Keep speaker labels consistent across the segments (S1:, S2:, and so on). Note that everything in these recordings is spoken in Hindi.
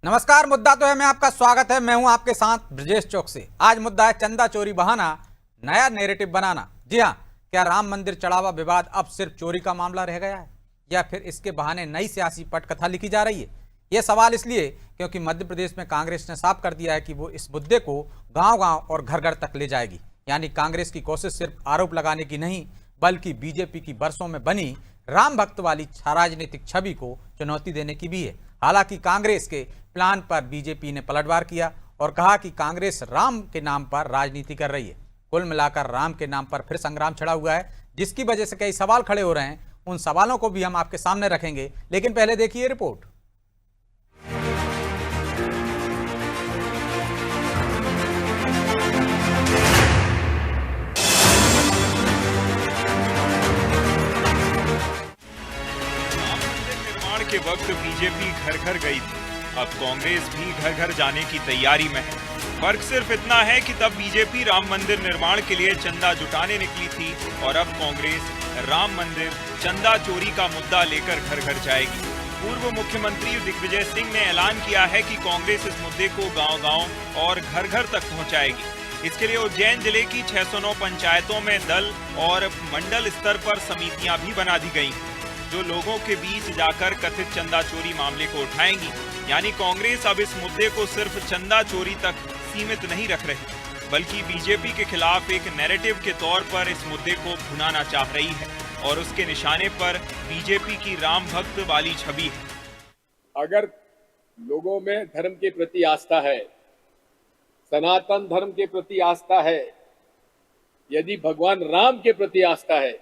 S1: नमस्कार। मुद्दा तो है मैं आपका स्वागत है। मैं हूं आपके साथ ब्रजेश चौक से। आज मुद्दा है चंदा चोरी बहाना, नया नैरेटिव बनाना। जी हां, क्या राम मंदिर चढ़ावा विवाद अब सिर्फ चोरी का मामला रह गया है या फिर इसके बहाने नई सियासी पटकथा लिखी जा रही है? यह सवाल इसलिए क्योंकि मध्य प्रदेश में कांग्रेस ने साफ कर दिया है कि वो इस मुद्दे को गांव-गांव और घर-घर तक ले जाएगी। यानी कांग्रेस की कोशिश सिर्फ आरोप लगाने की नहीं, बल्कि बीजेपी की बरसों में बनी राम भक्त वाली राजनीतिक छवि को चुनौती देने की भी है। हालांकि कांग्रेस के प्लान पर बीजेपी ने पलटवार किया और कहा कि कांग्रेस राम के नाम पर राजनीति कर रही है। कुल मिलाकर राम के नाम पर फिर संग्राम छिड़ा हुआ है, जिसकी वजह से कई सवाल खड़े हो रहे हैं। उन सवालों को भी हम आपके सामने रखेंगे, लेकिन पहले देखिए रिपोर्ट।
S2: के वक्त बीजेपी घर घर गई थी, अब कांग्रेस भी घर घर जाने की तैयारी में है। फर्क सिर्फ इतना है कि तब बीजेपी राम मंदिर निर्माण के लिए चंदा जुटाने निकली थी और अब कांग्रेस राम मंदिर चंदा चोरी का मुद्दा लेकर घर घर जाएगी। पूर्व मुख्यमंत्री दिग्विजय सिंह ने ऐलान किया है कि कांग्रेस इस मुद्दे को गांव-गांव और घर घर तक पहुंचाएगी। इसके लिए उज्जैन जिले की 609 पंचायतों में दल और मंडल स्तर पर समितियां भी बना दी गई, जो लोगों के बीच जाकर कथित चंदा चोरी मामले को उठाएंगी। यानी कांग्रेस अब इस मुद्दे को सिर्फ चंदा चोरी तक सीमित नहीं रख रही, बल्कि बीजेपी के खिलाफ एक नैरेटिव के तौर पर इस मुद्दे को भुनाना चाह रही है और उसके निशाने पर बीजेपी की राम भक्त वाली छवि है।
S3: अगर लोगों में धर्म के प्रति आस्था है, सनातन धर्म के प्रति आस्था है, यदि भगवान राम के प्रति आस्था है,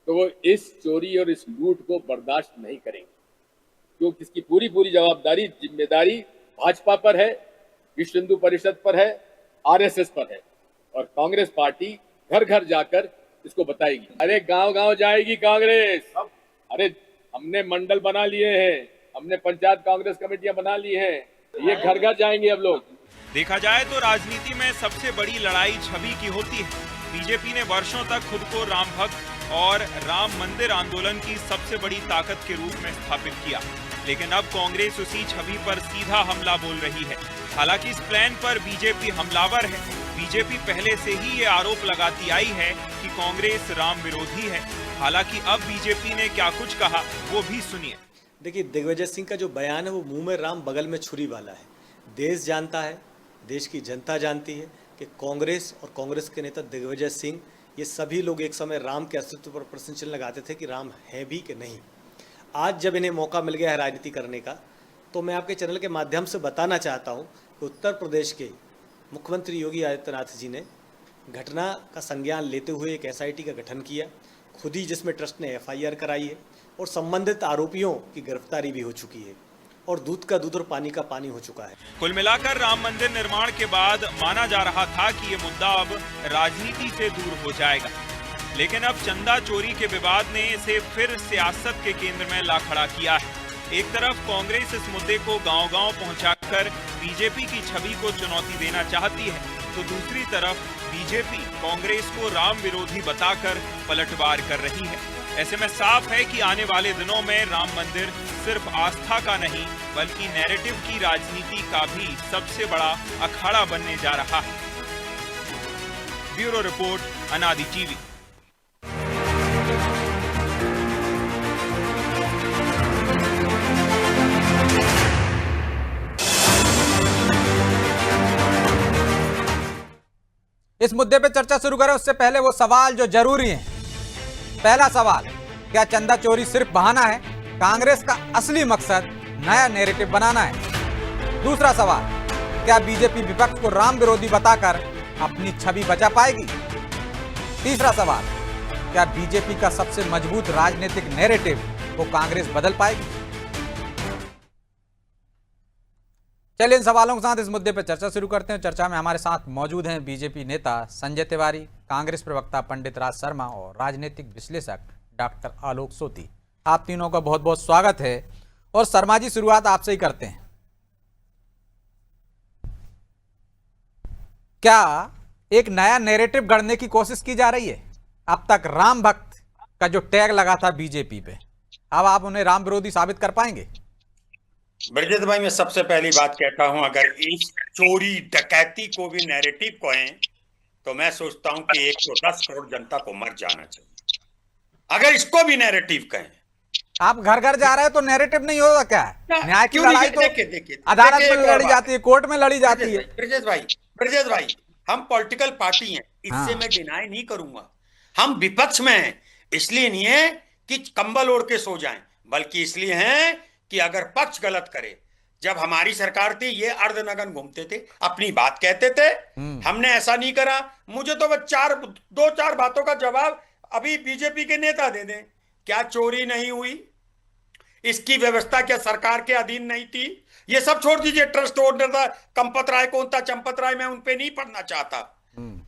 S3: तो वो इस चोरी और इस लूट को बर्दाश्त नहीं करेंगे, क्योंकि इसकी पूरी जवाबदारी जिम्मेदारी भाजपा पर है, विश्व हिंदू परिषद पर है, आरएसएस पर है और कांग्रेस पार्टी घर घर जाकर इसको बताएगी। अरे गांव गांव जाएगी कांग्रेस। अरे हमने मंडल बना लिए हैं, हमने पंचायत कांग्रेस कमेटियां बना ली हैं, ये घर घर जाएंगे अब लोग।
S2: देखा जाए तो राजनीति में सबसे बड़ी लड़ाई छवि की होती है। बीजेपी ने वर्षों तक खुद को राम भक्त और राम मंदिर आंदोलन की सबसे बड़ी ताकत के रूप में स्थापित किया, लेकिन अब कांग्रेस उसी छवि पर सीधा हमला बोल रही है। हालांकि इस प्लान पर बीजेपी हमलावर है। बीजेपी पहले से ही ये आरोप लगाती आई है कि कांग्रेस राम विरोधी है। हालांकि अब बीजेपी ने क्या कुछ कहा वो भी सुनिए।
S4: देखिए, दिग्विजय सिंह का जो बयान है वो मुंह में राम बगल में छुरी वाला है। देश जानता है, देश की जनता जानती है कि कांग्रेस और कांग्रेस के नेता दिग्विजय सिंह, ये सभी लोग एक समय राम के अस्तित्व पर प्रश्न चिन्ह लगाते थे कि राम है भी कि नहीं। आज जब इन्हें मौका मिल गया है राजनीति करने का, तो मैं आपके चैनल के माध्यम से बताना चाहता हूं कि उत्तर प्रदेश के मुख्यमंत्री योगी आदित्यनाथ जी ने घटना का संज्ञान लेते हुए एक एसआईटी का गठन किया, खुद ही जिसमें ट्रस्ट ने एफआईआर कराई है और संबंधित आरोपियों की गिरफ्तारी भी हो चुकी है और दूध का दूध और पानी का पानी हो चुका है।
S2: कुल मिलाकर राम मंदिर निर्माण के बाद माना जा रहा था कि ये मुद्दा अब राजनीति से दूर हो जाएगा, लेकिन अब चंदा चोरी के विवाद ने इसे फिर सियासत के केंद्र में ला खड़ा किया है। एक तरफ कांग्रेस इस मुद्दे को गांव-गांव पहुंचाकर बीजेपी की छवि को चुनौती देना चाहती है, तो दूसरी तरफ बीजेपी कांग्रेस को राम विरोधी बताकर पलटवार कर रही है। ऐसे में साफ है कि आने वाले दिनों में राम मंदिर सिर्फ आस्था का नहीं, बल्कि नैरेटिव की राजनीति का भी सबसे बड़ा अखाड़ा बनने जा रहा है। ब्यूरो रिपोर्ट, अनादि टीवी।
S1: इस मुद्दे पे चर्चा शुरू करें उससे पहले वो सवाल जो जरूरी हैं। पहला सवाल, क्या चंदा चोरी सिर्फ बहाना है? कांग्रेस का असली मकसद नया नैरेटिव बनाना है। दूसरा सवाल, क्या बीजेपी विपक्ष को राम विरोधी बताकर अपनी छवि बचा पाएगी? तीसरा सवाल, क्या बीजेपी का सबसे मजबूत राजनीतिक नैरेटिव को कांग्रेस बदल पाएगी? चलिए इन सवालों के साथ इस मुद्दे पर चर्चा शुरू करते हैं। चर्चा में हमारे साथ मौजूद हैं बीजेपी नेता संजय तिवारी, कांग्रेस प्रवक्ता पंडित राज शर्मा और राजनीतिक विश्लेषक डॉक्टर आलोक सोती। आप तीनों का बहुत बहुत स्वागत है। और शर्मा जी, शुरुआत आपसे ही करते हैं। क्या एक नया नैरेटिव गढ़ने की कोशिश की जा रही है? अब तक राम भक्त का जो टैग लगा था बीजेपी पे, अब आप उन्हें राम विरोधी साबित कर पाएंगे?
S5: ब्रजेश भाई, मैं सबसे पहली बात कहता हूं, अगर इस चोरी डकैती को भी नैरेटिव कहें तो मैं सोचता हूं कि 110 करोड़ जनता को मर जाना चाहिए, अगर इसको भी नैरेटिव कहें।
S1: आप घर घर जा रहे हो तो नैरेटिव नहीं होगा क्या है? न्याय की
S5: क्यों नहीं?
S1: लड़ाई तो
S5: देखिए
S1: अदालत में
S5: एक और
S1: लड़ी
S5: बात
S1: जाती है, कोर्ट में लड़ी जाती है।
S5: ब्रजेश भाई, हम पॉलिटिकल पार्टी हैं, इससे
S1: हाँ।
S5: मैं डिनाई नहीं करूंगा। हम विपक्ष में हैं, इसलिए नहीं है कि कंबल ओढ़ के सो जाएं, बल्कि इसलिए हैं कि अगर पक्ष गलत करे, जब हमारी सरकार थी ये अर्धनग्न घूमते थे, अपनी बात कहते थे, हमने ऐसा नहीं करा। मुझे तो बस दो चार बातों का जवाब अभी बीजेपी के नेता दे दें। क्या चोरी नहीं हुई? इसकी व्यवस्था क्या सरकार के अधीन नहीं थी? ये सब छोड़ दीजिए, ट्रस्ट ओनर था कंपत राय, कौन था चंपत राय, मैं उन पे नहीं पढ़ना चाहता।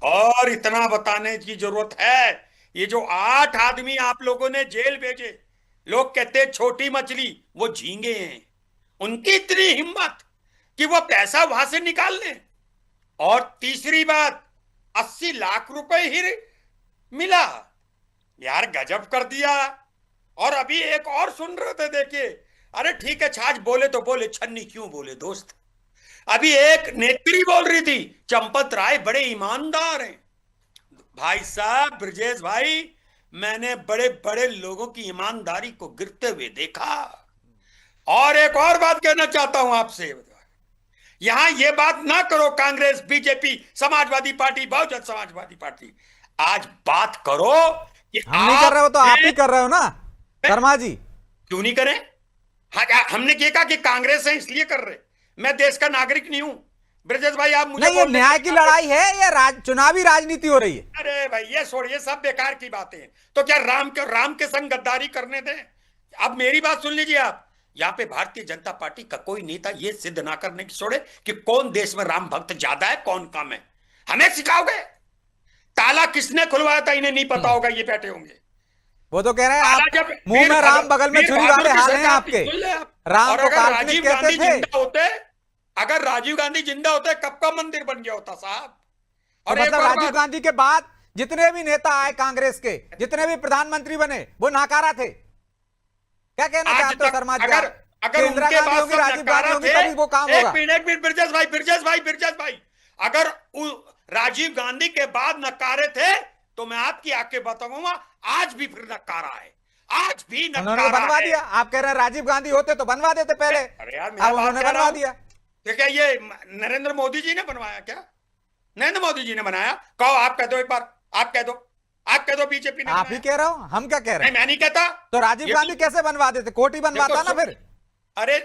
S5: और इतना बताने की जरूरत है, ये जो 8 आदमी आप लोगों ने जेल भेजे, लोग कहते हैं छोटी मछली, वो झींगे हैं। उनकी इतनी हिम्मत कि वो पैसा वहां से निकाल लें। और तीसरी बात, 80 लाख रुपए ही मिला, यार गजब कर दिया। और अभी एक और सुन रहे थे, देखिए, अरे ठीक है छाछ बोले तो बोले, छन्नी क्यों बोले दोस्त। अभी एक नेत्री बोल रही थी चंपत राय बड़े ईमानदार हैं। भाई साहब ब्रजेश भाई, मैंने बड़े बड़े लोगों की ईमानदारी को गिरते हुए देखा। और एक और बात कहना चाहता हूं आपसे, यहां ये बात ना करो Congress, BJP, Samajwadi party, Bahujan Samajwadi party, आज बात करो कि
S1: हम नहीं कर रहे हो तो आप ही कर रहे हो ना शर्मा जी।
S5: क्यों नहीं करें? हमने ये कहा कि कांग्रेस है इसलिए कर रहे, मैं देश का नागरिक नहीं हूं। ब्रजेश भाई आप मुझे
S1: नहीं, ये न्याय की लड़ाई है या चुनावी राजनीति हो रही है?
S5: अरे भाई ये छोड़िए, सब बेकार की बातें हैं। तो क्या राम के संग गद्दारी करने दें? अब मेरी बात सुन लीजिए आप, यहाँ पे भारतीय जनता पार्टी का कोई नेता ये सिद्ध ना करने की छोड़े कि कौन देश में राम भक्त ज्यादा है, कौन कम है। हमें सिखाओगे? ताला किसने खुलवाया था इन्हें नहीं पता होगा, ये बैठे होंगे।
S1: वो तो कह रहे हैं आप मुंह में राम बगल में छुरी वाले हाल हैं आपके। राम को काल्पनिक कहते थे।
S5: अगर राजीव गांधी जिंदा होते कब का मंदिर बन गया होता साहब।
S1: और मतलब राजीव गांधी के बाद जितने भी नेता आए कांग्रेस के, जितने भी प्रधानमंत्री बने, वो नाकारा थे। क्या कहना चाहते हो शर्मा जी?
S5: अगर
S1: इंदिरा
S5: उनके
S1: गांधी होगी, राजीव गांधी होगी, तभी वो काम होगा।
S5: एक मिनट ब्रजेश भाई, अगर राजीव गांधी के बाद नकारे थे तो मैं आपकी आके बताऊंगा, आज भी फिर नकारा है, आज भी नकारा
S1: उन्होंने बनवा दिया। आप कह रहे हैं राजीव गांधी होते तो बनवा देते पहले, अब उन्होंने बनवा दिया।
S5: क्या ये नरेंद्र मोदी जी ने बनवाया? क्या नरेंद्र मोदी जी ने बनाया? कहो, आप कह दो एक बार, आप कह दो बीजेपी ने।
S1: आप ही कह रहे हो, हम क्या कह रहे हैं?
S5: मैं नहीं कहता।
S1: तो राजीव गांधी कैसे बनवा देते? कोर्ट ही बनवाता ना फिर।
S5: अरे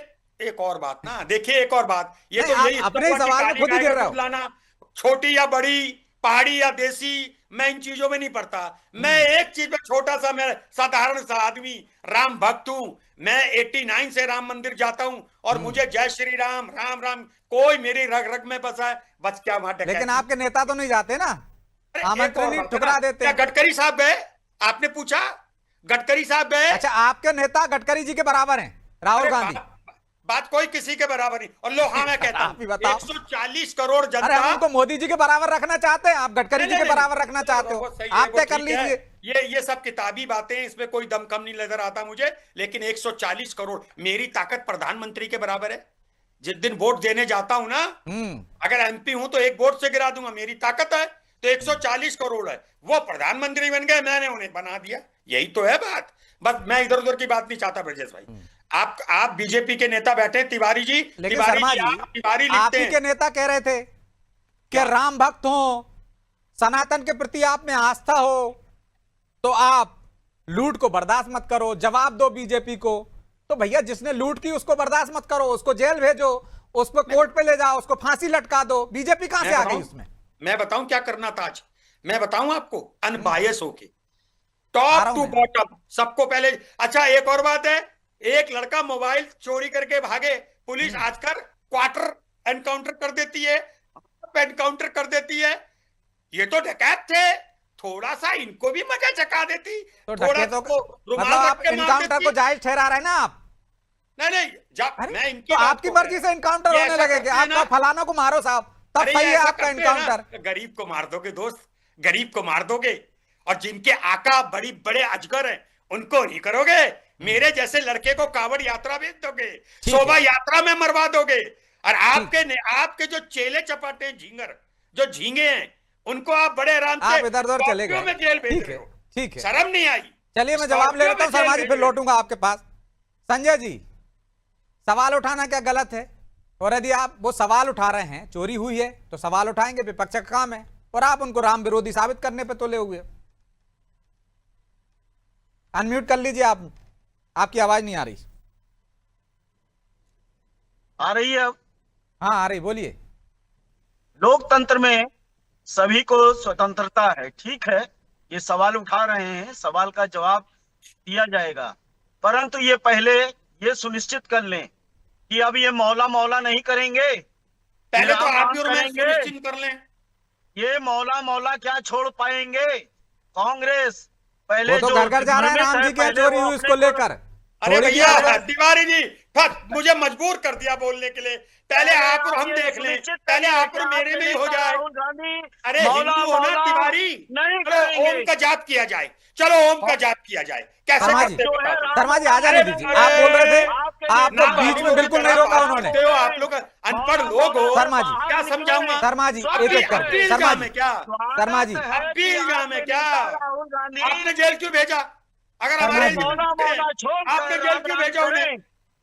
S5: एक और बात ना, देखिए एक और बात, ये तो यही
S1: अपने सवाल में खुद ही गिर रहा हो।
S5: छोटी या बड़ी, पहाड़ी या देसी, मैं इन चीजों में नहीं पड़ता। मैं एक चीज में छोटा सा, मैं साधारण सा आदमी, राम भक्त हूं। मैं 89 से राम मंदिर जाता हूं और मुझे जय श्री राम, राम राम, कोई मेरी रग रग में बसा है। बस क्या वहां,
S1: लेकिन आपके नेता तो नहीं जाते ना, आमंत्रण ही ठुकरा देते हैं।
S5: गडकरी साहब गए? आपने पूछा? गडकरी साहब गए?
S1: अच्छा, आपके नेता गडकरी जी के बराबर हैं, राहुल गांधी।
S5: बात कोई किसी के बराबर नहीं। और लो, हाँ मैं कहता हूं 140 करोड़ जनता।
S1: अरे हम तो मोदी जी के बराबर रखना चाहते हैं, आप गडकरी जी के बराबर रखना चाहते हो, आप तय कर लीजिए।
S5: ये सब किताबी बातें, इसमें कोई दम कम नहीं नजर आता मुझे। लेकिन 140 करोड़, मेरी ताकत प्रधानमंत्री के बराबर है। जिस दिन वोट देने जाता हूं ना, अगर एमपी हूं तो एक वोट से गिरा दूंगा, मेरी ताकत है। तो 140 करोड़ है, वो प्रधानमंत्री बन गए, मैंने उन्हें बना दिया। यही तो है बात। बस मैं इधर उधर की बात नहीं चाहता ब्रजेश भाई। आप बीजेपी के नेता बैठे तिवारी जी,
S1: लेकिन शर्मा जी, आप ही के नेता कह रहे थे कि राम भक्त हो, सनातन के प्रति आप में आस्था हो, तो आप लूट को बर्दाश्त मत करो, जवाब दो बीजेपी को। तो भैया जिसने लूट की उसको बर्दाश्त मत करो, उसको जेल भेजो, उसको कोर्ट पे ले जाओ, उसको फांसी लटका दो। बीजेपी कहां से आ गई उसमें?
S5: मैं बताऊं क्या करना था आज? मैं बताऊं आपको, अनबायस होके, टॉप टू बॉटम, सबको पहले। अच्छा एक और बात है, एक लड़का मोबाइल चोरी करके भागे, पुलिस आजकल क्वार्टर एनकाउंटर कर देती है, एनकाउंटर कर देती है। ये तो डकैत थे, थोड़ा सा इनको भी मजा चखा देती।
S1: तो डकैतों को मतलब आप एनकाउंटर को जायज ठहरा रहे ना आप?
S5: नहीं, जब मैं इनकी
S1: तो आपकी मर्जी से एनकाउंटर होने लगे कि आपका फलाना को मारो साहब, तब सही है आपका एनकाउंटर।
S5: गरीब को मार दोगे दोस्त, गरीब को मार दोगे, और जिनके आका बड़ी बड़े अजगर हैं उनको नहीं करोगे। मेरे जैसे लड़के को कांवड़ यात्रा भेज दोगे, शोभा यात्रा में मरवा दोगे, और आपके जो चेले चपाटे झींगर जो झींगे हैं उनको आप बड़े आराम से
S1: आप इधर उधर चले गए।
S5: में जेल भेज
S1: ठीक
S5: रहे
S1: है,
S5: हो।
S1: ठीक है,
S5: शर्म नहीं आई?
S1: चलिए मैं जवाब ले लेता हूं शर्मा जी, फिर लौटूंगा आपके पास। संजय जी, सवाल उठाना क्या गलत है? और यदि आप वो सवाल उठा रहे हैं, चोरी हुई है तो सवाल उठाएंगे, विपक्ष का काम है, और आप उनको राम विरोधी साबित करने पे तुले हुए। अनम्यूट कर लीजिए आप, आपकी आवाज नहीं आ रही।
S6: आ रही है अब?
S1: हाँ आ रही, बोलिए।
S6: लोकतंत्र में सभी को स्वतंत्रता है, ठीक है, ये सवाल उठा रहे हैं, सवाल का जवाब दिया जाएगा, परंतु ये पहले ये सुनिश्चित कर लें कि अब ये मौला मौला नहीं करेंगे।
S5: पहले तो
S6: राम
S5: आप
S6: राम
S5: भी और मैं
S6: करेंगे।
S5: सुनिश्चित कर लें।
S6: ये मौला मौला क्या छोड़ पाएंगे? कांग्रेस पहले
S1: वो तो घर घर जा रहे हैं, राम जी की चोरी हुई उसको लेकर।
S5: अरे
S1: थोड़ी
S5: भैया
S1: देर बाद-
S5: तिवारी जी, मुझे मजबूर कर दिया बोलने के लिए। पहले आप और हम देख लें, पहले आप और मेरे में ही हो जाए।
S6: राहुल गांधी
S5: अरे
S6: मौला
S5: हिंदू होना
S6: मौला
S5: तिवारी,
S6: नहीं
S5: चलो
S6: करेंगे।
S5: ओम का जाप किया जाए, चलो ओम का जाप किया जाए, कैसे
S1: शर्मा जी,
S5: करते हैं बता दो।
S1: शर्मा जी आ जाने
S5: अरे,
S1: दीजिए,
S5: अरे,
S1: आप बोल रहे थे,
S6: आपके
S1: आपको
S5: ना
S1: बीच में बिल्कुल नहीं रोका उन्होंने।
S5: हो आप लोग अनपढ़ लोग हो,
S1: शर्मा जी,
S5: क्या समझाऊंगा?
S1: शर्मा जी एक एक
S5: अब
S1: करके,
S5: भी
S1: शर्मा
S5: इल्जाम
S1: जी,
S5: है क्या?
S1: शर्मा जी,
S5: अब भी इल्जाम है क्या?
S6: राहुल गांधी
S5: आपने जेल क्यों भेजा? अगर
S1: शर्मा
S5: हमारे
S1: जी,
S6: मौला मौला छोड़
S5: आपने
S6: कर
S5: जेल क्यों
S6: राम
S5: भेजा
S6: राम
S5: उन्हें?
S6: करें।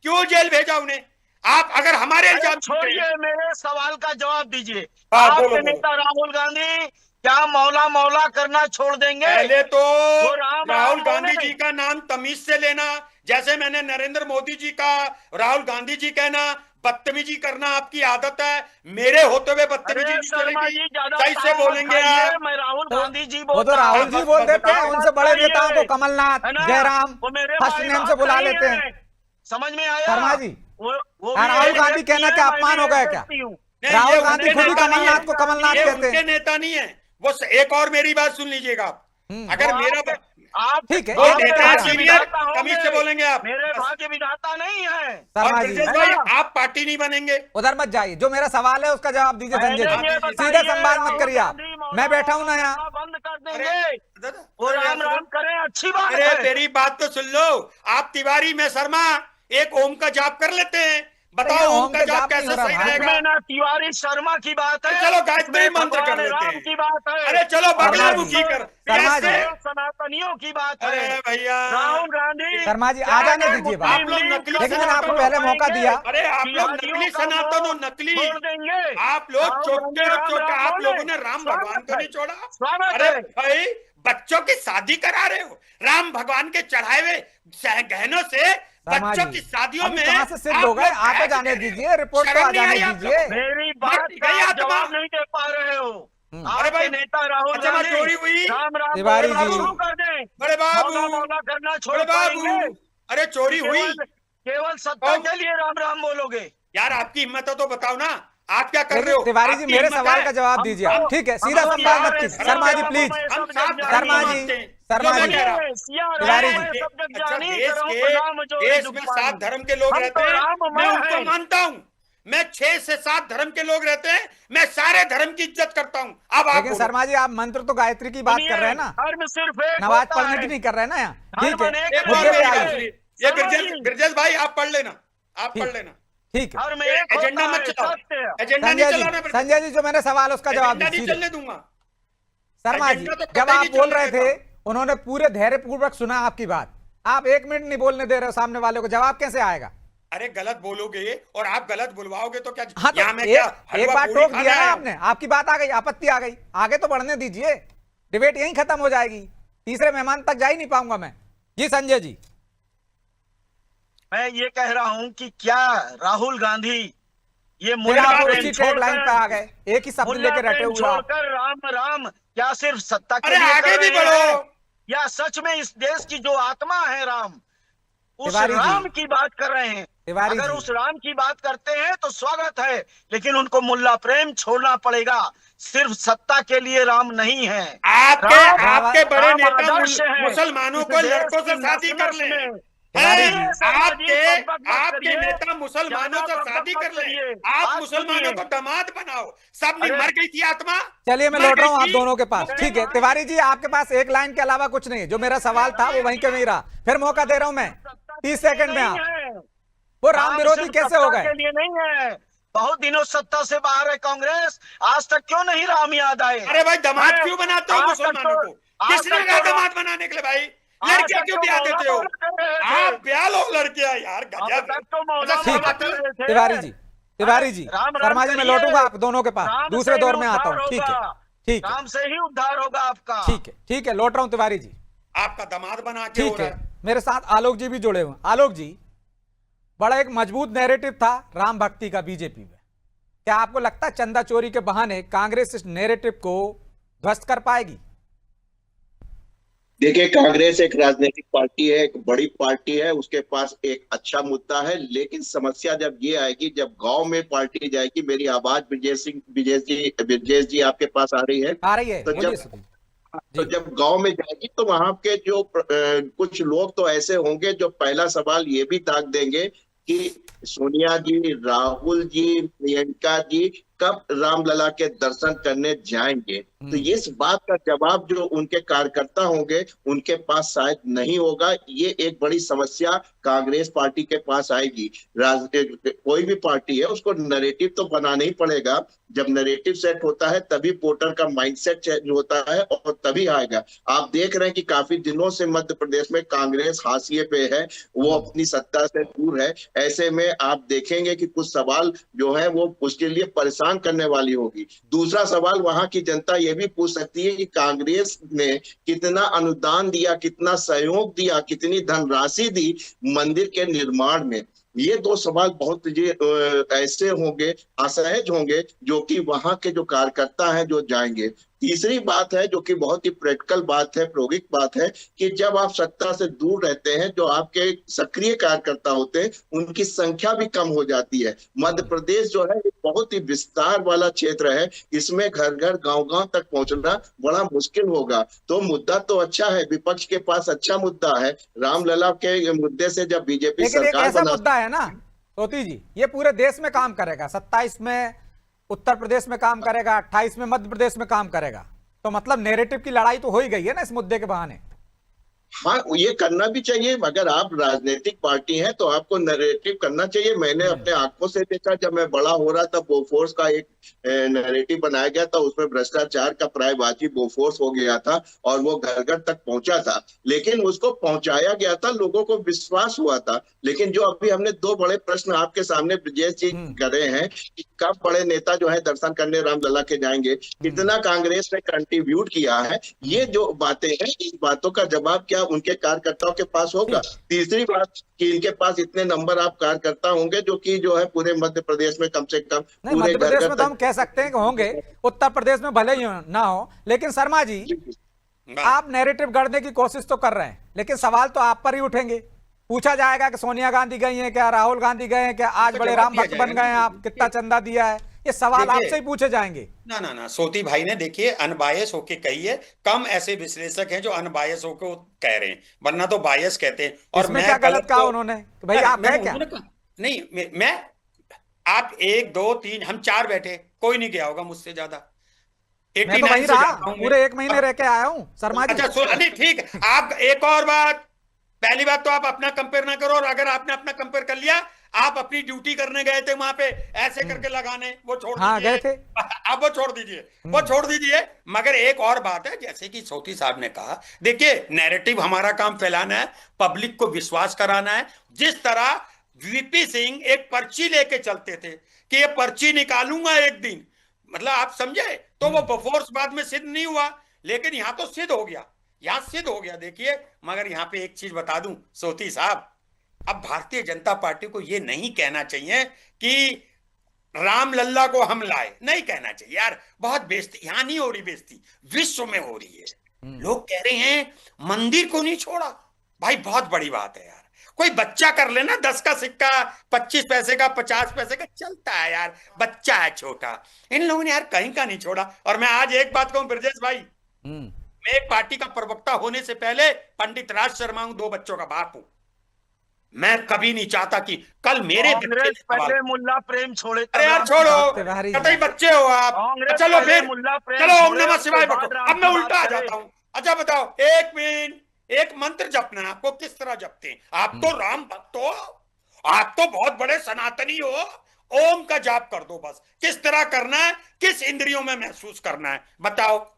S5: क्यों जेल भेजा उन्हें? आप अगर हमारे
S6: अरे
S5: इल्जाम
S6: छोड़िए, मेरे सवाल का जवाब दीजिए।
S5: हाँ,
S6: आपके
S5: बोलो,
S6: नेता राहुल गांधी क्या मौला मौला करना छोड़ देंगे?
S5: पहले तो
S6: राम
S5: राहुल
S6: राम
S5: गांधी
S6: बोले।
S5: जी का नाम तमीज से लेना, जैसे मैंने नरेंद्र मोदी जी का राहुल गांधी जी कहना, बदतमीजी करना आपकी आदत है। मेरे होते हुए बदतमीजी
S6: अरे
S5: नहीं
S6: शर्मा
S5: चलेगी।
S6: जी, ज्यादा
S5: सही से
S6: ताव मत
S5: बोलेंगे
S6: खाइए,
S5: आप।
S6: मैं राहुल गांधी जी
S1: वो
S6: बोलता
S1: तो राहुल
S6: हूं।
S1: जी बोल देते हैं, उनसे बड़े नेताओं को कमलनाथ,
S6: है ना?
S1: जयराम
S6: वो मेरे
S1: फर्स्ट
S6: भाई
S1: नेम
S6: बात
S1: से बुला
S6: नहीं
S1: लेते
S6: है।
S1: हैं।
S6: समझ में आया?
S1: शर्मा जी,
S6: वो
S1: और राहुल गांधी कहना क्या अपमान हो गया क्या?
S5: नहीं,
S1: राहुल
S5: ये
S1: गांधी
S5: उनके
S1: खुद ही
S5: नेता नहीं
S1: कमलनाथ
S5: है।
S1: को कमलनाथ
S5: ये
S1: कहते
S5: उनके
S1: हैं।
S5: नेता नहीं है वो। एक और मेरी बात सुन लीजिएगा आप। अगर मेरा
S6: आप
S1: ठीक है,
S5: वो
S1: एक
S5: नेता
S1: एक
S5: सीनियर
S6: विधाता होंगे।
S5: तमीज से बोलेंगे आप।
S6: मेरे भाग्य विधाता नहीं है।
S5: और
S1: शर्मा जी,
S5: ब्रजेश भाई आप पार्टी नहीं बनेंगे।
S1: उधर मत जाइए, जो मेरा सवाल है उसका जवाब दीजिए संजय
S6: पहले ये
S1: जी,
S6: बताइए,
S1: सीधे संवाद मत
S6: राहुल
S1: करिए आप।
S6: गांधी मौला
S1: मैं बैठा हूं ना यहाँ।
S6: मौला बंद कर
S5: अरे,
S6: देंगे,
S5: दादा,
S6: वो
S5: अरे,
S6: राम राम करें, अच्छी बात
S5: अरे
S6: है।
S5: मेरी बात तो सुन लो। आप तिवारी में शर्मा एक ओम का जाप कर लेते हैं, बताओ
S1: नहीं,
S5: ओम का जाप कैसे
S1: नहीं हो
S5: सही
S1: रहा
S5: रहेगा?
S6: इसमें ना तिवारी शर्मा की बात है,
S5: चलो गायत्री
S6: इसमें
S5: मंत्र कर
S6: भगवान
S5: लेते
S6: राम
S5: हैं।
S6: की बात है।
S5: अरे चलो बगला
S1: शर्मा
S5: मुखी
S1: जी,
S5: कर
S1: शर्मा जी,
S5: कैसे?
S6: सनातनियों की बात
S5: अरे
S6: है।
S5: भैया
S6: राहुल गांधी
S1: शर्मा जी आ जाने दीजिए बात।
S5: आप लोग नकली
S1: लेकिन मैंने आपको
S5: सनातन
S1: पहले मौका दिया।
S5: अरे आप लोग नकली सनातन हो, नकली।
S6: छोड़ देंगे।
S5: आप लोग
S6: राहुल
S5: चौके
S6: गांधी
S5: चौके
S6: राम
S5: आप
S6: राम
S5: लोगों ने
S6: बोले।
S5: राम
S6: स्वागत
S5: भगवान को
S6: है।
S5: नहीं छोड़ा।
S6: स्वागत
S5: अरे
S6: है।
S5: भाई बच्चों की शादी करा रहे हो राम भगवान के चढ़ाए हुए गहनों से।
S1: शर्मा
S5: बच्चों
S1: जी,
S5: की शादियों
S1: अभी
S5: में
S1: कहाँ से सिद्ध
S5: आप
S1: हो गए?
S5: लोग
S1: आप तो
S5: बैठ
S1: जाने
S5: गए।
S1: दीजिए, रिपोर्ट तो
S5: शर्म
S1: आ
S5: नहीं
S1: जाने
S5: आई आप
S1: दीजिए।
S5: लोगों को?
S6: मेरी बात
S5: गई
S6: का
S5: आत्मा।
S6: जवाब नहीं दे पा रहे हो।
S5: अरे भाई,
S6: आपके नेता राहुल
S5: अच्छा,
S6: गांधी
S5: चोरी हुई?
S6: राम राम
S1: तिवारी
S6: बोलना
S1: जी।
S6: शुरू कर दें।
S5: बड़े बाबू,
S6: मौला मौला करना छोड़
S5: बड़े
S6: पाएंगे।
S5: बाबू, अरे चोरी हुई?
S6: केवल सत्ता
S5: कौन?
S6: के लिए राम राम बोलोगे?
S5: यार आपकी हिम्मत हो तो बताओ ना, आप क्या कर रहे
S1: लेकिन
S5: हो?
S1: तिवारी जी
S5: आपकी
S1: मेरे
S5: हिम्मत
S1: सवाल
S5: है?
S1: का जवाब दीजिए आप। ठीक है, सीधा संवाद मत कीजिए। शर्मा जी प्लीज,
S5: हम साथ
S1: शर्मा जी, शर्मा जी, तिवारी जी।
S5: अच्छा, देश में 7 धर्म के लोग रहते हैं, मैं उनको मानता हूँ। मैं 6 से 7 धर्म के लोग रहते हैं, मैं सारे धर्म की इज्जत करता हूँ। अब आप
S1: लेकिन
S5: बोलो।
S1: शर्मा जी आप मंत्र तो गायत्री की बात कर रहे हैं ना,
S6: धर्म सिर्फ एक
S1: नमाज
S6: होता
S1: पढ़ने
S6: है।
S1: की नहीं कर रहे हैं ना यहाँ। ठीक
S6: धर्म
S1: है,
S6: अनेक
S5: एक और
S1: मुद्दे पे
S5: मेरी
S6: है।
S5: बात
S1: आइए।
S5: सुनिए। ये
S6: शर्मा
S5: ब्रजेश भाई आप पढ़ लेना, आप
S1: ठीक।
S5: पढ़ लेना।
S1: ठीक है,
S6: धर्म एक
S5: एजेंडा
S6: होता
S5: मत
S6: है,
S5: चलाओ,
S6: सत्य है।
S5: एजेंडा नहीं
S1: संजय
S5: चलाना।
S1: जी, संजय जी जो मैंने सवाल उसका जवाब
S5: एजेंडा नहीं
S1: दीजिए।
S5: चलने दूंगा।
S1: शर्मा जी
S5: एजेंडा तो
S1: जब
S5: कतई
S1: आप
S5: नहीं
S1: बोल
S5: चलने
S1: रहे थे, उन्होंने पूरे धैर्य पूर्वक सुना आपकी बात। आप 1 मिनट नहीं बोलने दे रहे हो सामने वाले को, जवाब कैसे आएगा?
S5: अरे गलत बोलोगे और आप गलत बुलवाओगे तो क्या?
S1: हाँ तो
S5: यहाँ में क्या
S1: एक
S5: हलवा
S1: बार
S5: पूरी
S1: टोक
S5: खाना
S1: दिया ना
S5: है?
S1: आपने, आपकी बात आ गई, आपत्ति आ गई, आगे तो बढ़ने दीजिए, डिबेट यहीं खत्म हो जाएगी, तीसरे मेहमान तक जा ही नहीं पाऊंगा मैं। जी संजय जी,
S6: मैं ये कह रहा हूं कि क्या राहुल गांधी ये
S1: फिर
S6: मुल्ला
S1: आप
S6: प्रेम
S1: उसी टैग लाइन पे आ गए, एक ही शब्द
S6: मुल्ला
S1: लेके रटे
S6: प्रेम
S1: हुए आप।
S6: छोड़कर राम राम क्या सिर्फ सत्ता के
S5: अरे
S6: लिए
S5: आगे
S6: कर
S5: भी
S6: रहे हैं?
S5: बढ़ो।
S6: या सच में इस देश की जो आत्मा है राम, उस
S1: तिवारी जी,
S6: राम की बात कर रहे हैं?
S1: तिवारी
S6: अगर
S1: जी,
S6: उस राम की बात करते हैं तो स्वागत है, लेकिन उनको मुल्ला प्रेम छोड़ना पड़ेगा। सिर्फ सत्ता के लिए राम नहीं है।
S5: आपके बड़े
S6: राम
S5: नेता
S6: आदर्श है।
S5: मुसलमानों
S6: इस
S5: को
S6: देश
S5: लड़कों से
S6: की
S5: शादी कर
S6: नस्ल
S5: ले।
S6: में
S1: तिवारी जी,
S5: आपके नेता मुसलमानों से शादी कर ले। आप मुसलमानों को दामाद बनाओ। सब नहीं मर गई थी आत्मा।
S1: चलिए मैं
S5: मर
S1: लौट रहा हूँ
S5: गई
S1: आप
S5: थी।
S1: दोनों के पास। ठीक है तिवारी जी, आपके पास एक लाइन के अलावा कुछ नहीं है। जो मेरा सवाल था वो वहीं के वहीं रहा, फिर मौका दे रहा हूं मैं। 30 सेकंड में आप,
S6: नहीं है।
S1: वो राम विरोधी
S6: सिर्फ
S1: कैसे हो
S6: सत्ता
S1: गए?
S6: के लिए नहीं है, बहुत दिनों सत्ता से बाहर है कांग्रेस, आज तक क्यों नहीं राम याद आए?
S5: अरे भाई दामाद
S6: हैं?
S5: क्यों बनाते हो
S6: आज तक
S5: मुसलमानों
S6: तो-
S5: को?
S6: आज
S5: किसने
S6: तक
S5: कहा
S6: तो
S5: दामाद बनाने के लिए भाई?
S6: आज
S5: लड़कियां
S6: तक
S5: क्यों
S6: तो
S5: ब्याह
S6: मौला
S5: देते हो?
S6: मौला कर रहे थे।
S5: आप ब्याह लो लड़कियां यार,
S6: अब
S5: गजब
S6: तक तो मौला
S5: अच्छा,
S6: मौला
S5: सुनो
S6: कर रहे थे।
S1: तिवारी जी, तिवारी जी,
S6: राम राम
S1: शर्मा जी मैं
S6: करिए।
S1: लौटूंगा आप दोनों के पास,
S6: राम
S1: दूसरे
S6: से
S1: दौर
S6: ही
S1: में आता
S6: उद्धार
S1: हूँ। ठीक है,
S6: होगा।
S1: ठीक है,
S6: राम से ही उद्धार होगा आपका।
S1: ठीक है, लौट रहा हूँ तिवारी जी।
S5: आपका दामाद बना के हो
S1: ठीक
S5: रहा
S1: है, मेरे साथ आलोक जी भी जुड़े हुए हैं। आलोक जी, बड़ा एक मजबूत नैरेटिव था राम भक्ति का बीजेपी में, क्या आपको लगता है चंदा चोरी के बहाने कांग्रेस इस नैरेटिव को ध्वस्त कर पाएगी?
S7: देखिए, कांग्रेस एक राजनीतिक पार्टी है, एक बड़ी पार्टी है, उसके पास एक अच्छा मुद्दा है, लेकिन समस्या जब ये आएगी, जब गांव में पार्टी जाएगी। मेरी आवाज ब्रजेश जी आपके पास आ रही है?
S1: आ रही है,
S7: तो
S1: बोलिए
S7: जब
S1: सुधीर।
S7: तो
S1: जी।
S7: जब गांव में जाएगी तो वहां के जो कुछ लोग तो ऐसे होंगे जो पहला सवाल ये भी दाग देंगे कि सोनिया जी, राहुल जी, प्रियंका जी कब रामलला के दर्शन करने जाएंगे। तो इस बात का जवाब जो उनके कार्यकर्ता होंगे उनके पास शायद नहीं होगा। ये एक बड़ी समस्या कांग्रेस पार्टी के पास आएगी। कोई भी पार्टी है उसको नैरेटिव तो बनाना ही पड़ेगा। जब नैरेटिव सेट होता है तभी वोटर का माइंडसेट चेंज होता है और तभी आएगा। आप देख रहे हैं कि काफी दिनों से मध्य प्रदेश में कांग्रेस हाशिए पे है, वो अपनी सत्ता से दूर है। ऐसे में आप देखेंगे कि कुछ सवाल जो है वो उसके लिए परेशान करने वाली होगी। दूसरा सवाल वहां की जनता ये भी पूछ सकती है कि कांग्रेस ने कितना अनुदान दिया, कितना सहयोग दिया, कितनी धनराशि दी मंदिर के निर्माण में। ये दो सवाल बहुत ऐसे होंगे, असहज होंगे, जो कि वहां के जो कार्यकर्ता हैं जो जाएंगे। तीसरी बात है जो कि बहुत ही प्रैक्टिकल बात है, प्रायोगिक बात है, कि जब आप सत्ता से दूर रहते हैं, जो आपके सक्रिय कार्यकर्ता होते हैं उनकी संख्या भी कम हो जाती है। मध्य प्रदेश जो है एक बहुत ही विस्तार वाला क्षेत्र है, इसमें घर घर गांव गांव तक पहुंचना बड़ा मुश्किल होगा। तो मुद्दा तो अच्छा है, विपक्ष के पास अच्छा मुद्दा है। रामलला के मुद्दे से जब बीजेपी
S1: लेकिन एक
S7: सरकार
S1: ऐसा
S7: बना,
S1: मुद्दा है ना सोती जी, ये पूरे देश में काम करेगा। 27 में उत्तर प्रदेश में काम करेगा, 28 में मध्य प्रदेश में काम करेगा। तो मतलब नैरेटिव की लड़ाई तो हो ही गई है ना इस मुद्दे के बहाने।
S7: हाँ, ये करना भी चाहिए। अगर आप राजनीतिक पार्टी हैं तो आपको नैरेटिव करना चाहिए। मैंने अपने आंखों से देखा, जब मैं बड़ा हो रहा था बोफोर्स का एक नैरेटिव बनाया गया था, उसमें भ्रष्टाचार का पर्यायवाची बोफोर्स हो गया था और वो घर घर तक पहुंचा था। लेकिन उसको पहुंचाया गया था, लोगों को विश्वास हुआ था। लेकिन जो अभी हमने दो बड़े प्रश्न आपके सामने ब्रजेश जी करे हैं कि कब बड़े नेता जो है दर्शन करने रामलला के जाएंगे, कितना कांग्रेस ने कंट्रीब्यूट किया है, ये जो बातें हैं, इन बातों का जवाब क्या उनके कार्यकर्ताओं के पास होगा। तीसरी बात कि इनके पास इतने नंबर आप कार्यकर्ता होंगे जो कि जो है पूरे मध्य प्रदेश में कम से कम
S1: नहीं,
S7: पूरे
S1: मध्य प्रदेश
S7: घर
S1: में तो हम कह सकते हैं कि होंगे, उत्तर प्रदेश में भले ही ना हो। लेकिन शर्मा जी, आप नैरेटिव गढ़ने की कोशिश तो कर रहे हैं, लेकिन सवाल तो आप पर ही उठेंगे। पूछा जाएगा कि सोनिया गांधी गई हैं क्या, राहुल गांधी गए हैं क्या, आज बड़े राम भक्त बन गए हैं आप, कितना चंदा दिया है, ये सवाल आपसे ही पूछे जाएंगे।
S5: ना ना ना, सोती भाई ने देखिए अनबायस होके कही है। कम ऐसे विश्लेषक हैं जो अनबायस होके कह रहे हैं, वरना तो बायस कहते हैं। और
S1: इसमें
S5: मैं
S1: क्या गलत कहा
S5: तो-
S1: उन्होंने कि भाई आप गए क्या?
S5: नहीं, मैं आप 1 2 3 हम 4 बैठे, कोई नहीं गया होगा मुझसे ज्यादा।
S1: मैं तो
S5: 89
S1: वहीं
S5: से
S1: रहा,
S5: जाता हूं मैं।
S1: पूरे 1 महीने रह के आया हूँ शर्मा जी।
S5: अच्छा नहीं, ठीक है। आप एक और बात, पहली बात तो आप अपना कंपेयर ना करो, और अगर आपने अपना कंपेयर कर लिया, आप अपनी ड्यूटी करने गए थे वहां पे ऐसे करके लगाने, वो छोड़
S1: हाँ,
S5: दीजिए।
S1: गए थे।
S5: अब वो छोड़ दीजिए, वो छोड़ दीजिए। मगर एक और बात है, जैसे कि सोती साहब ने कहा, देखिए नैरेटिव हमारा काम फैलाना है, पब्लिक को विश्वास कराना है। जिस तरह वीपी सिंह एक पर्ची लेके चलते थे कि ये पर्ची निकालूंगा एक दिन, मतलब आप समझे, तो वो बफोर्स बाद में सिद्ध नहीं हुआ, लेकिन यहां तो सिद्ध हो गया, यहां सिद्ध हो गया। देखिए, मगर यहां पे एक चीज बता दूं सोती साहब, अब भारतीय जनता पार्टी को यह नहीं कहना चाहिए कि रामलला को हम लाए, नहीं कहना चाहिए यार। बहुत बेइज्जती यहां नहीं हो रही, बेइज्जती विश्व में हो रही है। लोग कह रहे हैं मंदिर को नहीं छोड़ा, भाई बहुत बड़ी बात है यार। कोई बच्चा कर लेना, 10 का सिक्का 25 पैसे का 50 पैसे का चलता है यार, बच्चा है छोटा। इन लोगों ने यार कहीं का नहीं छोड़ा। और मैं आज एक बात कहूं ब्रजेश भाई, मैं एक पार्टी का प्रवक्ता होने से पहले पंडित राज शर्मा हूं, 2 बच्चों का बाप हूं। मैं कभी नहीं चाहता कि कल मेरे बच्चे
S6: पहले मुल्ला प्रेम छोड़े।
S5: अरे यार छोड़ो, कतई बच्चे हो आप। चलो फिर, चलो ओम नमः शिवाय बको। अब मैं उल्टा आ जाता हूं। अच्छा बताओ, 1 मिनट, एक मंत्र जपना है आपको। किस तरह जपते हैं आप? तो राम भक्त हो, आप तो बहुत बड़े सनातनी हो, ओम का जाप कर दो बस। किस तरह करना है, किस इंद्रियों में महसूस करना है, बताओ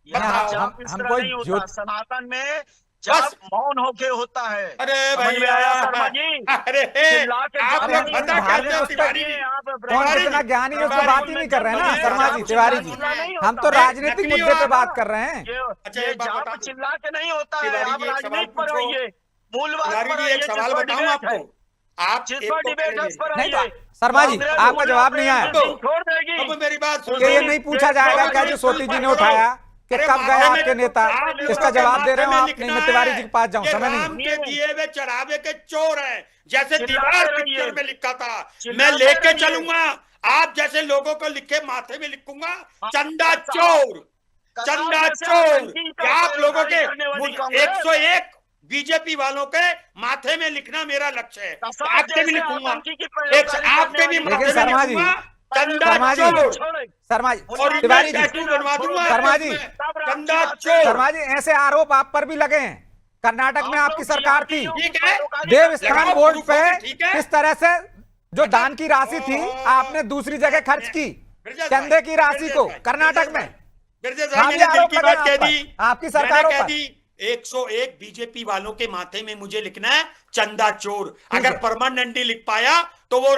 S6: यहाँ
S5: बताओ।
S6: जाप इस
S1: हम
S6: तरह
S1: कोई
S6: नहीं होता,
S1: ज्योत-
S6: सनातन में जाप मौन होके होता है।
S5: अरे
S6: समझ में
S5: भैया,
S6: आया शर्मा जी?
S5: अरे
S6: चिल्ला के
S5: आप
S6: जाप
S5: लोग
S6: नहीं
S5: पता
S6: होता।
S5: करते हो तिवारी जी,
S6: आप
S1: कौन
S5: तिवारी
S1: कितना
S5: जी,
S1: ज्ञानी है उस पर
S5: तिवारी
S1: बात
S5: जी,
S1: ही नहीं कर रहे हैं ना
S5: ये
S1: शर्मा
S5: जाप
S1: जी, तिवारी जी।
S6: चिल्ला नहीं
S1: हम तो
S6: होता।
S1: राजनीतिक
S5: नकली
S1: मुद्दे
S5: हो
S1: पे
S5: आप।
S1: बात कर रहे हैं।
S5: अच्छा,
S6: ये
S5: एक बात
S6: जाप
S5: बता दूं।
S6: चिल्ला के नहीं होता है।
S5: तिवारी
S6: आप
S5: जी, एक सवाल
S6: राजनीति पर
S5: पूछो।
S6: आइए, मूलवाद
S5: तिवारी
S6: पर
S5: जी,
S6: आइए,
S5: एक
S6: जिस
S5: सवाल
S6: पर
S5: बताऊं
S6: डिबेट है,
S5: आपको। आप
S6: जिस
S5: एक
S6: पर
S5: तो
S6: डिबेट है
S5: पहले
S6: उस पर
S1: नहीं
S6: आइए।
S1: तो शर्मा जी,
S6: कांग्रेस
S1: आपका
S6: मुल्ला
S1: जवाब नहीं
S6: प्रेम
S1: आया।
S6: सिंह छोड़ देगी।
S5: अब मेरी बात सुन
S1: कि ये नहीं पूछा जाएगा क्या जो सोटी जी ने उठाया कि
S5: अरे
S1: कब
S5: माथे
S1: गए
S5: में-
S1: आपके नेता,
S5: आप लोगों
S1: इसका
S5: के
S1: जवाब दे रहे हो
S5: माथे में
S1: आप।
S5: लिखना
S1: नहीं, मैं तिवारी
S5: है,
S1: जी के पास जाऊं,
S5: ये
S1: समय नहीं
S5: राम
S1: है।
S5: के दिए हुए चढ़ावे के चोर हैं। जैसे
S6: चिल्लाते
S5: दीवार
S6: रहिए।
S5: पिक्चर में लिखा था,
S6: चिल्लाते
S5: मैं लेके
S6: रहिए।
S5: चलूंगा। आप जैसे लोगों को लिखे माथे में लिखूंगा, चंदा
S6: कसाब-
S5: चोर,
S6: कसाब
S5: चंदा
S6: जैसे
S5: चोर।
S6: आतंकी का
S5: क्या आप लोगों के
S6: करने वाली कांग्रेस।
S5: 101 बीजेपी वालों के माथे में लिखना मेरा लक्ष्य है।
S6: कसाब
S5: आपके भी
S6: जैसे
S5: लिखूंगा,
S6: आतंकी की पैरोकारी
S5: आपके भी
S6: करने
S5: माथे
S1: लेकिन
S5: में
S1: शर्मा जी,
S5: लिखूंगा, चंदा
S1: शर्मा जी,
S5: चोर।
S1: शर्मा जी,
S5: और
S1: तिवारी
S5: इनका
S1: जी,
S5: टैटू बनवा दूंगा
S1: शर्मा
S5: आपके
S1: जी,
S5: उसमें, चंदा चोर।
S1: शर्मा जी, ऐसे आरोप आप पर भी लगे हैं। कर्नाटक में आपकी सरकार थी,
S5: ठीक है,
S1: देवस्थान
S5: लगाओ
S1: बोर्ड
S5: प्रूफ
S1: पे
S5: होके, ठीक है।
S1: किस तरह से जो दान की राशि थी आपने दूसरी जगह खर्च की, चंदे की राशि को कर्नाटक में।
S5: बिरजेश
S1: हाँ,
S5: भाई,
S1: भी
S5: मैंने दिल
S1: आरोप
S5: की
S1: लगा
S5: बात
S1: आप
S5: कह
S1: पर,
S5: दी,
S1: आपकी सरकारों
S5: मैंने कह
S1: पर।
S5: दी। 101 बीजेपी वालों के माथे में मुझे लिखना है चंदा चोर। अगर परमानेंटली लिख पाया तो वो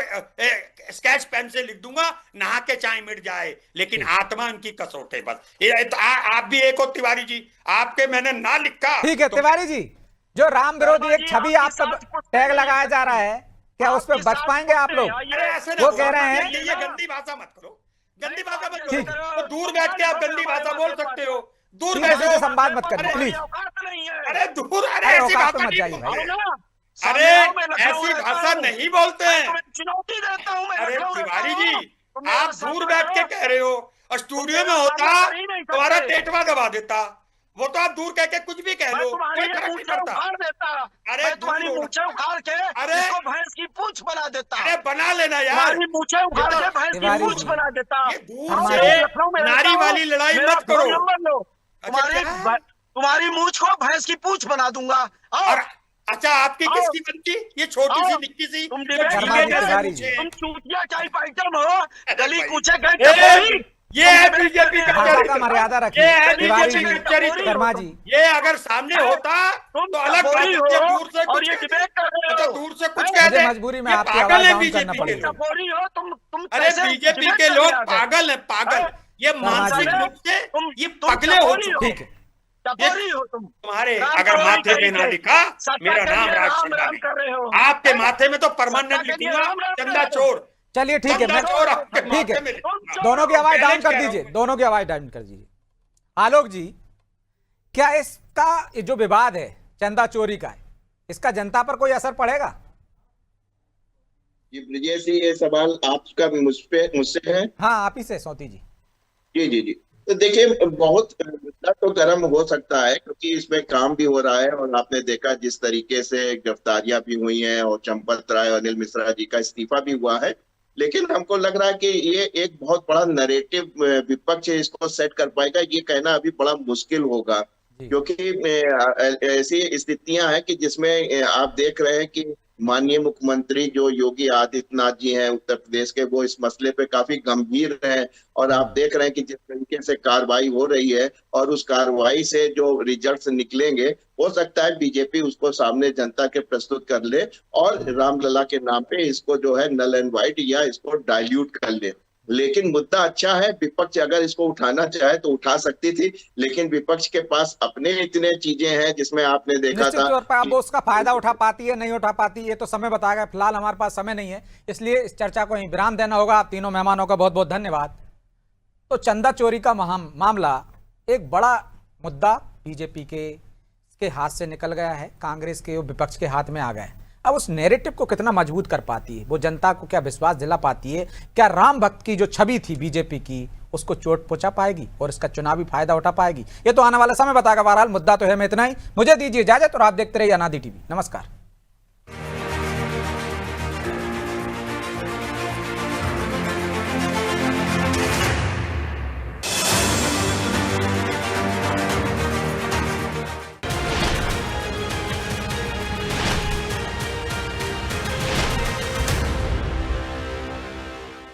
S5: स्केच पेन से लिख दूंगा, नहा के चाय मिट जाए, लेकिन आत्मा उनकी कसौटे बस। ये तो आप भी एक हो तिवारी जी, आपके मैंने ना लिखा।
S1: ठीक है
S5: तो
S1: तिवारी जी, जो राम विरोधी एक छवि आप
S6: आपकी
S1: सब
S6: साथ कुछ
S1: टैग
S6: नहीं
S1: लगाया जा रहा है, क्या उस पर
S6: आपकी
S1: बच
S6: साथ
S1: पाएंगे आप
S6: कुछ
S1: लोग?
S6: नहीं,
S5: अरे ऐसे ना
S1: वो
S5: बोलो,
S1: कह रहे हैं
S5: ये गंदी भाषा मत करो, गंदी भाषा मत
S1: ठीक
S5: करो।
S1: है।
S5: तो दूर बैठ के आप गंदी भाषा बोल सकते हो, दूर
S1: ठीक है,
S5: बैठो।
S1: सीधे संवाद मत करिए,
S5: अरे,
S1: प्लीज।
S6: औकात नहीं है।
S5: अरे दूर, अरे
S1: अरे
S5: ऐसी
S1: औकात पे
S5: भाषा
S1: मत
S5: नहीं
S1: जाइए भाई।
S5: बोलते।
S6: आओ ना,
S5: अरे
S6: सामने आओ, मैं लखनऊ
S5: ऐसी
S6: रहता
S5: भाषा
S6: हूं।
S5: नहीं बोलते
S6: मैं
S5: हैं।
S6: तुम्हें चुनौती देता हूं, मैं
S5: अरे
S6: लखनऊ रहता
S5: तिवारी
S6: हूं।
S5: जी,
S6: तुम मेरा
S5: आप
S6: साथ
S5: दूर बैठ के
S6: करो।
S5: कह रहे हो, और स्टूडियो में
S6: मेरा
S5: होता
S6: सामना कर ही नहीं सकते।
S5: तुम्हारा टेटवा दबा देता। वो तो आप दूर कह के कुछ भी कह
S6: मैं
S5: लो,
S6: तुम्हारी
S5: कोई फर्क नहीं
S6: मूंछें
S5: पड़ता।
S6: उखाड़ देता।
S5: अरे
S6: मैं तुम्हारी
S5: दूर हो।
S6: मूंछें उखाड़ के
S5: अरे,
S6: इसको भैंस की पूंछ बना देता।
S5: अरे बना लेना यार।
S6: तुम्हारी मूंछें उखाड़ के भैंस की
S1: तिवारी
S6: पूंछ
S1: जी,
S6: बना देता।
S5: ये दूर
S6: हाँ,
S5: से
S6: मैं लखनऊ में रहता
S5: नारी
S6: हूं,
S5: वाली लड़ाई
S6: मेरा
S5: मत करो।
S6: फोन नंबर लो।
S5: अच्छा, क्या?
S6: तुम्हारी मूंछ को भैंस की पूंछ बना दूंगा। आओ।
S5: और अच्छा, आपकी
S6: आओ।
S5: किसकी बनती? ये छोटी सी
S6: आओ।
S5: निक्की सी
S6: तुम
S5: जो
S6: डिबेट
S5: झींगे
S1: करना
S5: जैसे
S1: तिवारी
S5: पूछे।
S1: जी।
S6: तुम चूतिया टाइप आइटम हो। गली
S5: भाई।
S6: कूचे गए
S5: ये
S6: टपोरी।
S5: ये है बीजेपी का
S1: भाषा का
S5: चरित्र।
S1: मर्यादा
S5: ये
S1: रखिए
S5: है
S1: तिवारी
S5: बीजेपी
S1: जी,
S5: का चरित्र।
S1: शर्मा जी।
S5: ये अगर सामने होता
S6: तुम
S5: तो अलग बात
S6: टपोरी
S5: होती है,
S6: हो
S5: दूर से
S6: और
S5: कुछ
S6: ये
S5: कह दे।
S6: डिबेट कर रहे
S5: अच्छा,
S6: हो।
S5: दूर से कुछ
S6: हैं?
S5: कह
S1: मुझे
S5: दे।
S1: मजबूरी में
S5: ये
S1: आपकी
S5: पागल
S1: आवाज
S5: है
S1: डाउन
S5: बीजेपी
S1: करना
S5: के
S1: पड़ेगा।
S5: लोग।
S6: टपोरी हो तुम।
S5: अरे
S6: कैसे
S5: बीजेपी
S6: डिबेट
S5: के
S6: करने
S5: लोग
S6: आ गए?
S5: पागल है, पागल।
S6: हैं?
S5: ये मानसिक
S6: साले,
S5: रूप से ये
S6: तुम
S5: पगले हो
S6: टपोरी
S5: चुके
S1: ठीक है।
S6: टपोरी हो तुम।
S5: तुम्हारे
S6: राम
S5: अगर
S6: टपोरी
S5: माथे पे
S6: कहीं
S5: ना
S6: के।
S5: लिखा
S6: सत्ता
S5: मेरा
S6: के
S5: नाम
S6: लिए
S5: राज
S6: राम
S5: चंदा
S6: राम कर रहे हो।
S5: नहीं, आपके
S6: हैं?
S5: माथे में तो
S6: सत्ता
S5: परमानेंट
S6: के लिए
S5: लिखूंगा
S6: राम राम
S5: चंदा
S6: कर रहे हो।
S5: चोर।
S1: चलिए ठीक है,
S5: चंदा
S1: मैं
S5: चोर आपके
S1: ठीक
S5: माथे
S1: है,
S5: में लिखूंगा।
S1: दोनों की आवाज डाउन
S5: चैलेंज
S1: कर
S5: कह रहा
S1: दीजिए,
S5: हूं मैं।
S1: दोनों की आवाज डाउन कर दीजिए। आलोक जी, क्या इसका ये जो विवाद है चंदा चोरी का है, इसका जनता पर कोई असर पड़ेगा?
S7: जी ब्रिजेश जी, ये सवाल आपका मुझसे है?
S1: हाँ, आप ही से सौती जी।
S7: जी जी जी। तो देखिए, बहुत मुद्दा तो गर्म हो सकता है क्योंकि इसमें काम भी हो रहा है और आपने देखा जिस तरीके से गिरफ्तारियां भी हुई हैं और चंपत राय और अनिल मिश्रा जी का इस्तीफा भी हुआ है। लेकिन हमको लग रहा है कि ये एक बहुत बड़ा नैरेटिव विपक्ष इसको सेट कर पाएगा, ये कहना अभी बड़ा मुश्किल होगा। क्योंकि ऐसी स्थितियां हैं कि जिसमें आप देख रहे हैं कि माननीय मुख्यमंत्री जो योगी आदित्यनाथ जी हैं उत्तर प्रदेश के, वो इस मसले पे काफी गंभीर हैं और आप देख रहे हैं कि जिस तरीके से कार्रवाई हो रही है और उस कार्रवाई से जो रिजल्ट्स निकलेंगे, हो सकता है बीजेपी उसको सामने जनता के प्रस्तुत कर ले और रामलला के नाम पे इसको जो है नल एंड वाइट या इसको डाइल्यूट कर ले। लेकिन मुद्दा अच्छा है, विपक्ष अगर इसको उठाना चाहे तो उठा सकती थी, लेकिन विपक्ष के पास अपने इतने चीजें हैं जिसमें आपने देखा
S1: निश्चित
S7: था
S1: तौर पर अब वो उसका फायदा उठा पाती है नहीं उठा पाती, ये तो समय बताएगा। फिलहाल हमारे पास समय नहीं है, इसलिए इस चर्चा को यहीं विराम देना होगा। आप तीनों मेहमानों का बहुत बहुत धन्यवाद। तो चंदा चोरी का मामला एक बड़ा मुद्दा बीजेपी के हाथ से निकल गया है, कांग्रेस के विपक्ष के हाथ में आ गया है। अब उस नैरेटिव को कितना मजबूत कर पाती है, वो जनता को क्या विश्वास दिला पाती है, क्या राम भक्त की जो छवि थी बीजेपी की उसको चोट पहुंचा पाएगी और इसका चुनावी फायदा उठा पाएगी, ये तो आने वाला समय बताएगा। बहरहाल मुद्दा तो है मैं इतना ही, मुझे दीजिए इजाजत और आप देखते रहिए अनादि टीवी। नमस्कार।